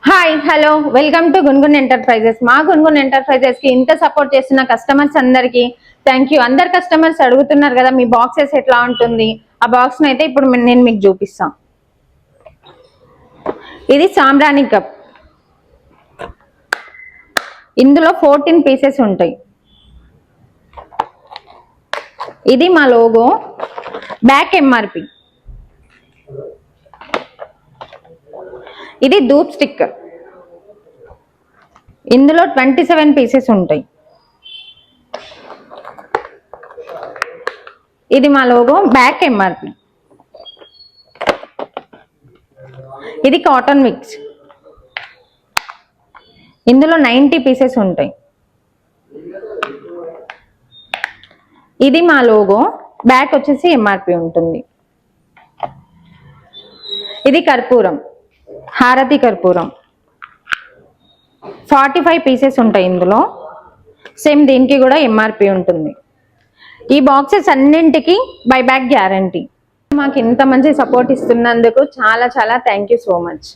Hi hello welcome to Gungun Enterprises. మా Gungun enterprises కి ఇంత సపోర్ట్ చేస్తున్న కస్టమర్స్ అందరికి థ్యాంక్ యూ. అందరు కస్టమర్స్ అడుగుతున్నారు కదా మీ బాక్సెస్ ఎట్లా ఉంటుంది. ఆ బాక్స్ అయితే ఇప్పుడు నేను మీకు చూపిస్తాం. ఇది సాంబ్రాణి కప్. ఇందులో 14 పీసెస్ ఉంటాయి. ఇది మా లోగో, బ్యాక్ ఎంఆర్పి. ఇది ధూప్ స్టిక్కర్. ఇందులో 27 పీసెస్ ఉంటాయి. ఇది మా లోగో, బ్యాక్ ఎంఆర్పి. ఇది కాటన్ మిక్స్. ఇందులో 90 పీసెస్ ఉంటాయి. ఇది మా లోగో, బ్యాక్ వచ్చేసి ఎంఆర్పి ఉంటుంది. ఇది కర్పూరం, హారతి కర్పూరం. 45 పీసెస్ ఉంటాయి ఇందులో. సేమ్ దీనికి కూడా ఎంఆర్పి ఉంటుంది. ఈ బాక్సెస్ అన్నింటికి బైబ్యాక్ గ్యారంటీ. మాకు ఇంత మంచి సపోర్ట్ ఇస్తున్నందుకు చాలా చాలా థ్యాంక్ యూ సో మచ్.